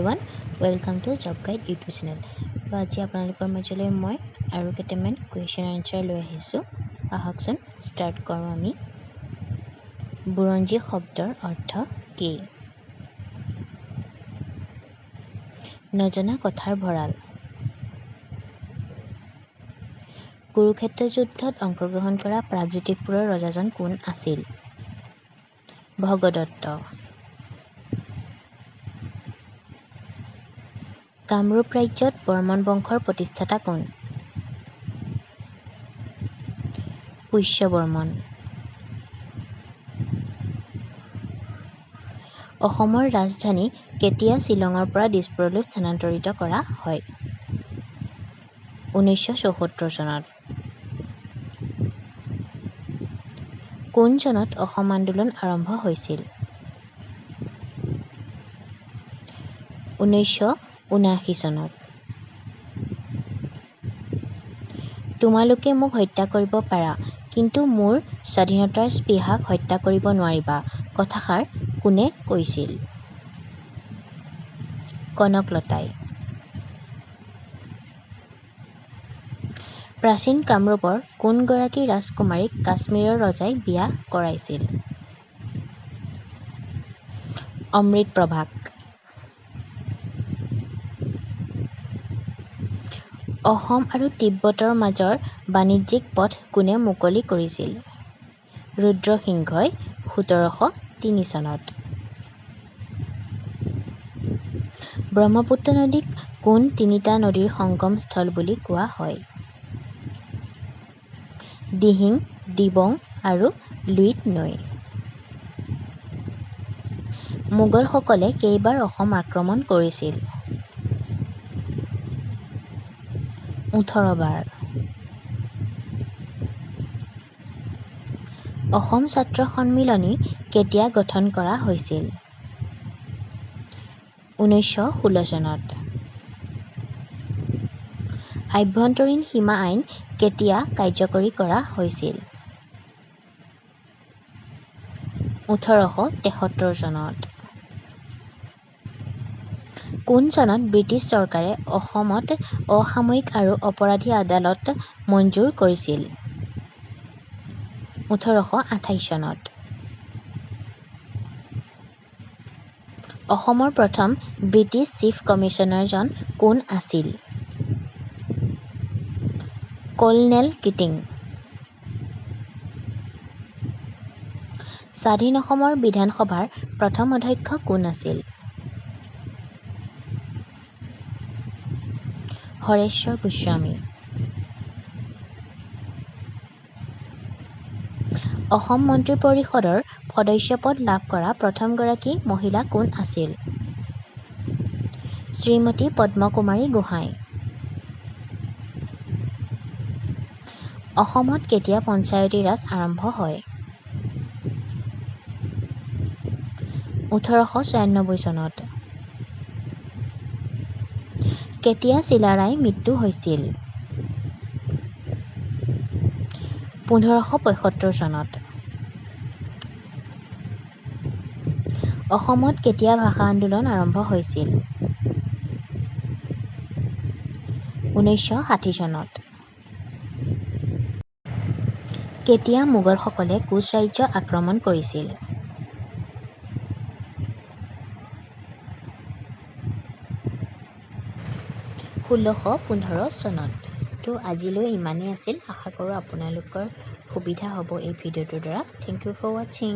Everyone welcome to job guide YouTube channel. তো আজি আপোনালোকৰ মাজলৈ মই আৰু কেইটামান কুৱেশ্যন আনচাৰ লৈ আহিছোঁ। আহকচোন ষ্টাৰ্ট কৰোঁ আমি। বুৰঞ্জী শব্দৰ অৰ্থ কি? নজনা কথাৰ ভঁৰাল। কুৰুক্ষেত্ৰ যুদ্ধত অংশগ্ৰহণ কৰা প্ৰাগজ্যোতিষপুৰৰ ৰজাজন কোন আছিল? ভগদত্ত। কামৰূপ ৰাজ্যত বৰ্মন বংশৰ প্ৰতিষ্ঠাতা কোন? পুষ্যবৰ্মন। অসমৰ ৰাজধানী কেতিয়া শ্বিলঙৰ পৰা দিছপুৰলৈ স্থানান্তৰিত কৰা হয়? 1974 চনত। কোন চনত অসম আন্দোলন আৰম্ভ হৈছিল? 1979 চনত। তোমালোকে মোক হত্যা কৰিব পাৰা, কিন্তু মোৰ স্বাধীনতাৰ স্পৃহাক হত্যা কৰিব নোৱাৰিবা কথাষাৰ কোনে কৈছিল? কনকলতাই। প্ৰাচীন কামৰূপৰ কোনগৰাকী ৰাজকুমাৰীক কাশ্মীৰৰ ৰজাই বিয়া কৰাইছিল? অমৃতপ্ৰভাক। অসম আৰু তিব্বতৰ মাজৰ বাণিজ্যিক পথ কোনে মুকলি কৰিছিল? ৰুদ্ৰসিংহই 1703 চনত। ব্ৰহ্মপুত্ৰ নদীক কোন তিনিটা নদীৰ সংগমস্থল বুলি কোৱা হয়? দিহিং, দিবং আৰু লুইত নৈ। মোগলসকলে কেইবাৰ অসম আক্ৰমণ কৰিছিল? 18 বাৰ। অসম ছাত্ৰ সন্মিলনী কেতিয়া গঠন কৰা হৈছিল? 1916 চনত। আভ্যন্তৰীণ সীমা আইন কেতিয়া কাৰ্যকৰী কৰা হৈছিল? 1873 চনত। কোন চনত ব্ৰিটিছ চৰকাৰে অসমত অসামৰিক আৰু অপৰাধী আদালত মঞ্জুৰ কৰিছিল? 1828 চনত। অসমৰ প্ৰথম ব্ৰিটিছ চিফ কমিছনাৰজন কোন আছিল? Colonel kidding. স্বাধীন অসমৰ বিধানসভাৰ প্ৰথম অধ্যক্ষ কোন আছিল? হৰেশ্বৰ গোস্বামী। অসম মন্ত্ৰী পৰিষদৰ সদস্যপদ লাভ কৰা প্ৰথমগৰাকী মহিলা কোন আছিল? শ্ৰীমতী পদ্মকুমাৰী গোহাঁই। অসমত কেতিয়া পঞ্চায়তী ৰাজ আৰম্ভ হয়? 1896 চনত। কেতিয়া চিলাৰায় মৃত্যু হৈছিল? 1575 চনত। অসমত কেতিয়া ভাষা আন্দোলন আৰম্ভ হৈছিল? 1960 চনত। কেতিয়া মোগলসকলে কোচ ৰাজ্য আক্ৰমণ কৰিছিল? 1615 চনত। তো আজিলৈ ইমানেই আছিল। আশা কৰোঁ আপোনালোকৰ সুবিধা হ'ব এই ভিডিঅ'টোৰ দ্বাৰা। থেংক ইউ ফৰ ৱাচিং।